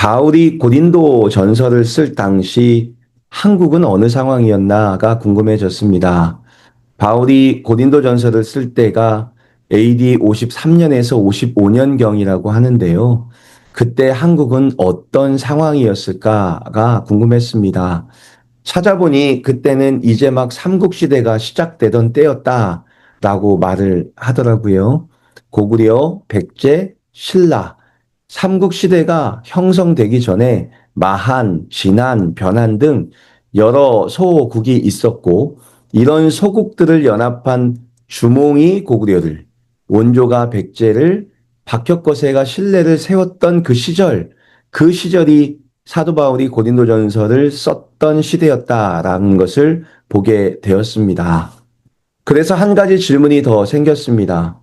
바울이 고린도 전서를 쓸 당시 한국은 어느 상황이었나가 궁금해졌습니다. 바울이 고린도 전서를 쓸 때가 AD 53년에서 55년경이라고 하는데요. 그때 한국은 어떤 상황이었을까가 궁금했습니다. 찾아보니 그때는 이제 막 삼국시대가 시작되던 때였다라고 말을 하더라고요. 고구려, 백제, 신라, 삼국시대가 형성되기 전에 마한, 진한, 변한 등 여러 소국이 있었고 이런 소국들을 연합한 주몽이 고구려를, 원조가 백제를, 박혁거세가 신라를 세웠던 그 시절이 사도 바울이 고린도전서를 썼던 시대였다라는 것을 보게 되었습니다. 그래서 한 가지 질문이 더 생겼습니다.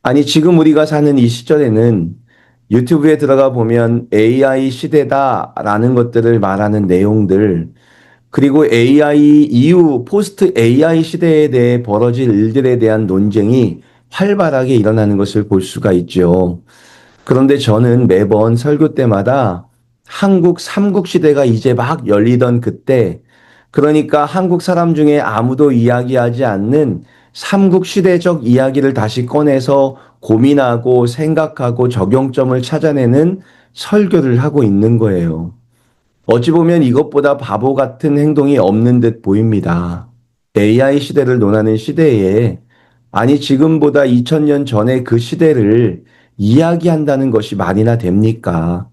아니, 지금 우리가 사는 이 시절에는 유튜브에 들어가 보면 AI 시대다라는 것들을 말하는 내용들, 그리고 AI 이후 포스트 AI 시대에 대해 벌어질 일들에 대한 논쟁이 활발하게 일어나는 것을 볼 수가 있죠. 그런데 저는 매번 설교 때마다 한국 삼국시대가 이제 막 열리던 그때, 그러니까 한국 사람 중에 아무도 이야기하지 않는 삼국시대적 이야기를 다시 꺼내서 고민하고 생각하고 적용점을 찾아내는 설교를 하고 있는 거예요. 어찌 보면 이것보다 바보 같은 행동이 없는 듯 보입니다. AI 시대를 논하는 시대에, 아니, 지금보다 2000년 전의 그 시대를 이야기한다는 것이 말이나 됩니까?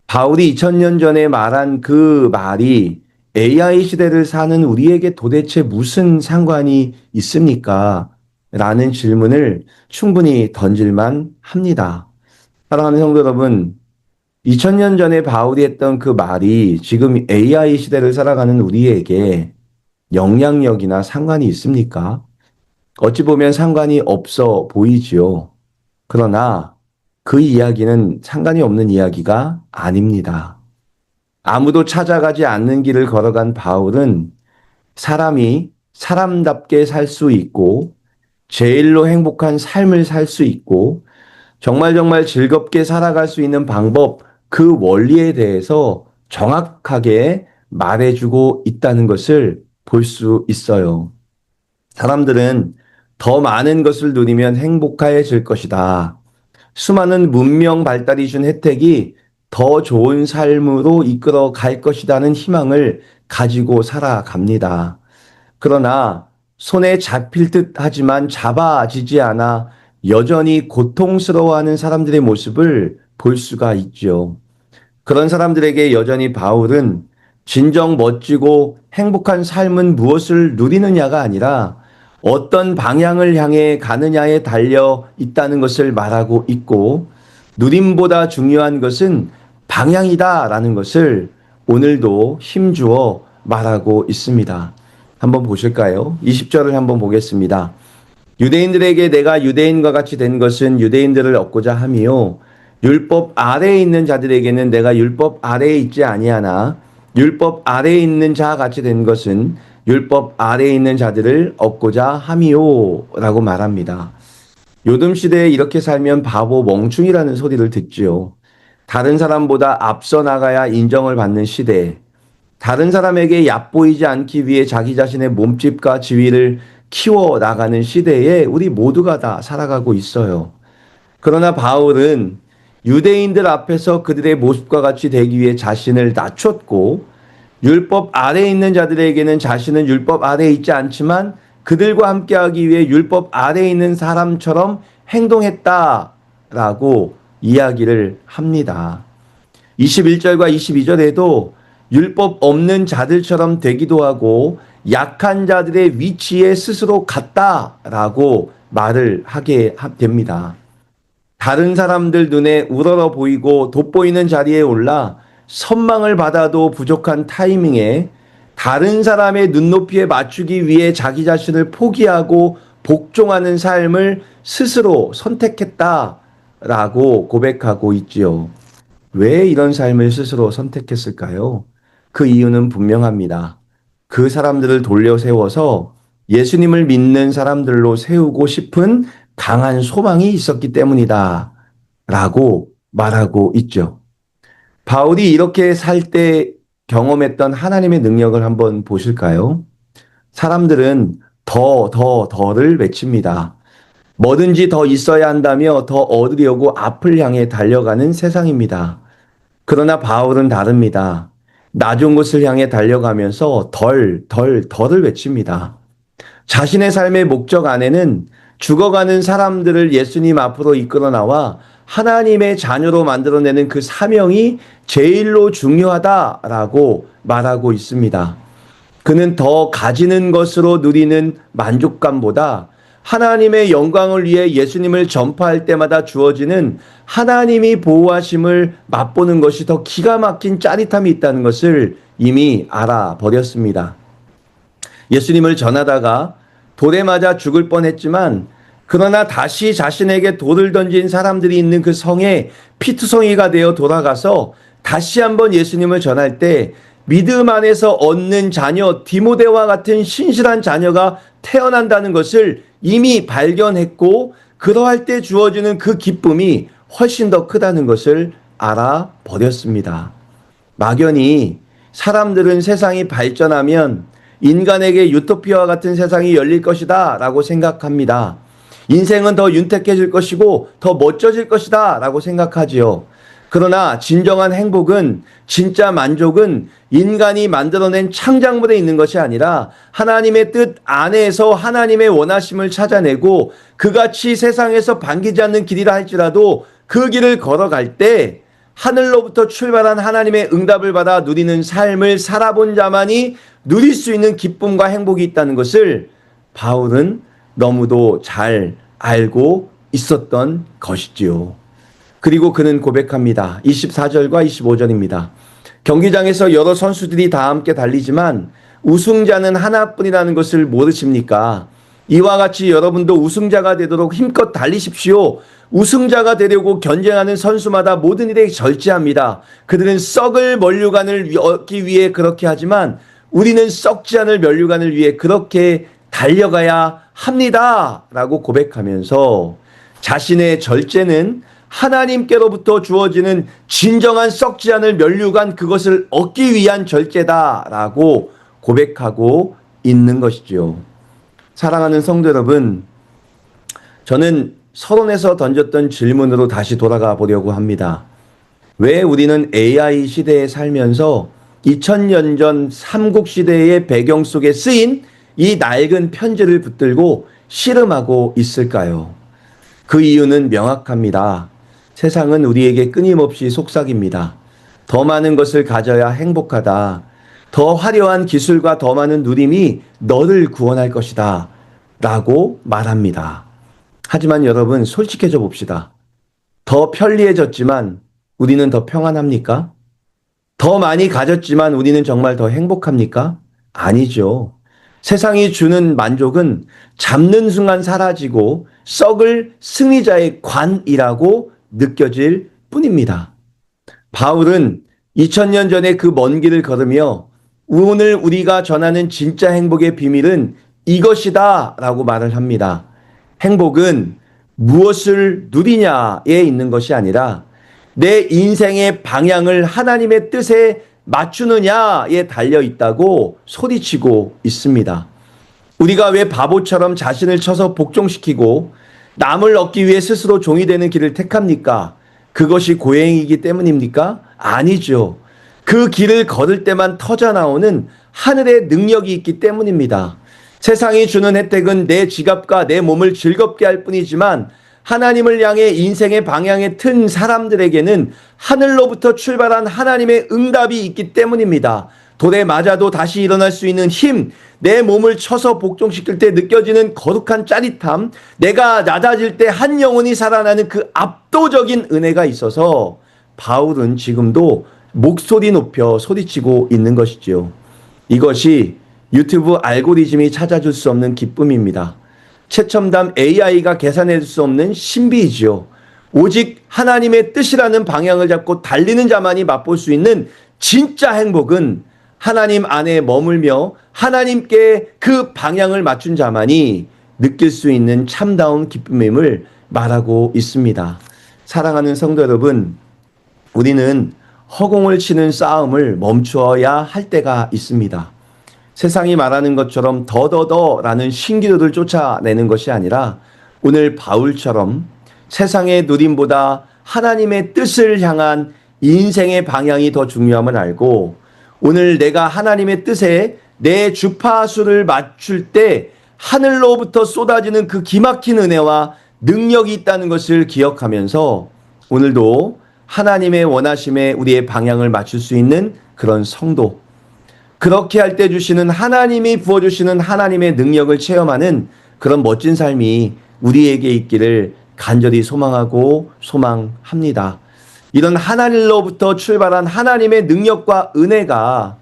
바울이 2000년 전에 말한 그 말이 AI 시대를 사는 우리에게 도대체 무슨 상관이 있습니까? 라는 질문을 충분히 던질만 합니다. 사랑하는 성도 여러분, 2000년 전에 바울이 했던 그 말이 지금 AI 시대를 살아가는 우리에게 영향력이나 상관이 있습니까? 어찌 보면 상관이 없어 보이지요. 그러나 그 이야기는 상관이 없는 이야기가 아닙니다. 아무도 찾아가지 않는 길을 걸어간 바울은 사람이 사람답게 살 수 있고 제일로 행복한 삶을 살 수 있고 정말 즐겁게 살아갈 수 있는 방법, 그 원리에 대해서 정확하게 말해주고 있다는 것을 볼 수 있어요. 사람들은 더 많은 것을 누리면 행복해질 것이다. 수많은 문명 발달이 준 혜택이 더 좋은 삶으로 이끌어 갈 것이라는 희망을 가지고 살아갑니다. 그러나 손에 잡힐 듯 하지만 잡아지지 않아 여전히 고통스러워하는 사람들의 모습을 볼 수가 있죠. 그런 사람들에게 여전히 바울은 진정 멋지고 행복한 삶은 무엇을 누리느냐가 아니라 어떤 방향을 향해 가느냐에 달려 있다는 것을 말하고 있고, 누림보다 중요한 것은 방향이다라는 것을 오늘도 힘주어 말하고 있습니다. 한번 보실까요? 20절을 한번 보겠습니다. 유대인들에게 내가 유대인과 같이 된 것은 유대인들을 얻고자 함이요 율법 아래에 있는 자들에게는 내가 율법 아래에 있지 아니하나 율법 아래에 있는 자 같이 된 것은 율법 아래에 있는 자들을 얻고자 함이요 라고 말합니다. 요즘 시대에 이렇게 살면 바보 멍충이라는 소리를 듣지요. 다른 사람보다 앞서 나가야 인정을 받는 시대에 다른 사람에게 얕보이지 않기 위해 자기 자신의 몸집과 지위를 키워 나가는 시대에 우리 모두가 다 살아가고 있어요. 그러나 바울은 유대인들 앞에서 그들의 모습과 같이 되기 위해 자신을 낮췄고 율법 아래에 있는 자들에게는 자신은 율법 아래에 있지 않지만 그들과 함께하기 위해 율법 아래에 있는 사람처럼 행동했다라고 이야기를 합니다. 21절과 22절에도 율법 없는 자들처럼 되기도 하고 약한 자들의 위치에 스스로 갔다라고 말을 하게 됩니다. 다른 사람들 눈에 우러러 보이고 돋보이는 자리에 올라 선망을 받아도 부족한 타이밍에 다른 사람의 눈높이에 맞추기 위해 자기 자신을 포기하고 복종하는 삶을 스스로 선택했다라고 고백하고 있지요. 왜 이런 삶을 스스로 선택했을까요? 그 이유는 분명합니다. 그 사람들을 돌려 세워서 예수님을 믿는 사람들로 세우고 싶은 강한 소망이 있었기 때문이다. 라고 말하고 있죠. 바울이 이렇게 살 때 경험했던 하나님의 능력을 한번 보실까요? 사람들은 더를 외칩니다. 뭐든지 더 있어야 한다며 더 얻으려고 앞을 향해 달려가는 세상입니다. 그러나 바울은 다릅니다. 나중 곳을 향해 달려가면서 덜을 외칩니다. 자신의 삶의 목적 안에는 죽어가는 사람들을 예수님 앞으로 이끌어 나와 하나님의 자녀로 만들어내는 그 사명이 제일로 중요하다라고 말하고 있습니다. 그는 더 가지는 것으로 누리는 만족감보다 하나님의 영광을 위해 예수님을 전파할 때마다 주어지는 하나님이 보호하심을 맛보는 것이 더 기가 막힌 짜릿함이 있다는 것을 이미 알아버렸습니다. 예수님을 전하다가 돌에 맞아 죽을 뻔했지만 그러나 다시 자신에게 돌을 던진 사람들이 있는 그 성에 피투성이가 되어 돌아가서 다시 한번 예수님을 전할 때 믿음 안에서 얻는 자녀 디모데와 같은 신실한 자녀가 태어난다는 것을 이미 발견했고 그러할 때 주어지는 그 기쁨이 훨씬 더 크다는 것을 알아버렸습니다. 막연히 사람들은 세상이 발전하면 인간에게 유토피아와 같은 세상이 열릴 것이다 라고 생각합니다. 인생은 더 윤택해질 것이고 더 멋져질 것이다 라고 생각하지요. 그러나 진정한 행복은, 진짜 만족은 인간이 만들어낸 창작물에 있는 것이 아니라 하나님의 뜻 안에서 하나님의 원하심을 찾아내고 그같이 세상에서 반기지 않는 길이라 할지라도 그 길을 걸어갈 때 하늘로부터 출발한 하나님의 응답을 받아 누리는 삶을 살아본 자만이 누릴 수 있는 기쁨과 행복이 있다는 것을 바울은 너무도 잘 알고 있었던 것이지요. 그리고 그는 고백합니다. 24절과 25절입니다. 경기장에서 여러 선수들이 다 함께 달리지만 우승자는 하나뿐이라는 것을 모르십니까? 이와 같이 여러분도 우승자가 되도록 힘껏 달리십시오. 우승자가 되려고 견쟁하는 선수마다 모든 일에 절제합니다. 그들은 썩을 면류관을 얻기 위해 그렇게 하지만 우리는 썩지 않을 면류관을 위해 그렇게 달려가야 합니다. 라고 고백하면서 자신의 절제는 하나님께로부터 주어지는 진정한 썩지 않을 면류관 그것을 얻기 위한 절제다라고 고백하고 있는 것이죠. 사랑하는 성도 여러분, 저는 서론에서 던졌던 질문으로 다시 돌아가 보려고 합니다. 왜 우리는 AI 시대에 살면서 2000년 전 삼국시대의 배경 속에 쓰인 이 낡은 편지를 붙들고 씨름하고 있을까요? 그 이유는 명확합니다. 세상은 우리에게 끊임없이 속삭입니다. 더 많은 것을 가져야 행복하다. 더 화려한 기술과 더 많은 누림이 너를 구원할 것이다. 라고 말합니다. 하지만 여러분, 솔직해져 봅시다. 더 편리해졌지만 우리는 더 평안합니까? 더 많이 가졌지만 우리는 정말 더 행복합니까? 아니죠. 세상이 주는 만족은 잡는 순간 사라지고 썩을 승리자의 관이라고 느껴질 뿐입니다. 바울은 2000년 전에 그 먼 길을 걸으며 오늘 우리가 전하는 진짜 행복의 비밀은 이것이다 라고 말을 합니다. 행복은 무엇을 누리냐에 있는 것이 아니라 내 인생의 방향을 하나님의 뜻에 맞추느냐에 달려 있다고 소리치고 있습니다. 우리가 왜 바보처럼 자신을 쳐서 복종시키고 남을 얻기 위해 스스로 종이 되는 길을 택합니까? 그것이 고행이기 때문입니까? 아니죠. 그 길을 걸을 때만 터져 나오는 하늘의 능력이 있기 때문입니다. 세상이 주는 혜택은 내 지갑과 내 몸을 즐겁게 할 뿐이지만 하나님을 향해 인생의 방향에 튼 사람들에게는 하늘로부터 출발한 하나님의 응답이 있기 때문입니다. 돌에 맞아도 다시 일어날 수 있는 힘, 내 몸을 쳐서 복종시킬 때 느껴지는 거룩한 짜릿함, 내가 낮아질 때 한 영혼이 살아나는 그 압도적인 은혜가 있어서 바울은 지금도 목소리 높여 소리치고 있는 것이지요. 이것이 유튜브 알고리즘이 찾아줄 수 없는 기쁨입니다. 최첨단 AI가 계산해 줄 수 없는 신비이지요. 오직 하나님의 뜻이라는 방향을 잡고 달리는 자만이 맛볼 수 있는 진짜 행복은 하나님 안에 머물며 하나님께 그 방향을 맞춘 자만이 느낄 수 있는 참다운 기쁨임을 말하고 있습니다. 사랑하는 성도 여러분, 우리는 허공을 치는 싸움을 멈추어야 할 때가 있습니다. 세상이 말하는 것처럼 더더더라는 신기도를 쫓아내는 것이 아니라 오늘 바울처럼 세상의 누림보다 하나님의 뜻을 향한 인생의 방향이 더 중요함을 알고 오늘 내가 하나님의 뜻에 내 주파수를 맞출 때 하늘로부터 쏟아지는 그 기막힌 은혜와 능력이 있다는 것을 기억하면서 오늘도 하나님의 원하심에 우리의 방향을 맞출 수 있는 그런 성도, 그렇게 할 때 주시는 하나님이 부어주시는 하나님의 능력을 체험하는 그런 멋진 삶이 우리에게 있기를 간절히 소망하고 소망합니다. 이런 하나님로부터 출발한 하나님의 능력과 은혜가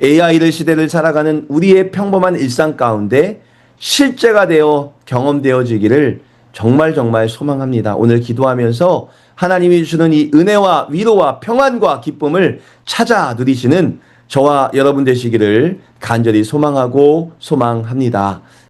AI 시대를 살아가는 우리의 평범한 일상 가운데 실제가 되어 경험되어지기를 정말 소망합니다. 오늘 기도하면서 하나님이 주시는 이 은혜와 위로와 평안과 기쁨을 찾아 누리시는 저와 여러분 되시기를 간절히 소망하고 소망합니다.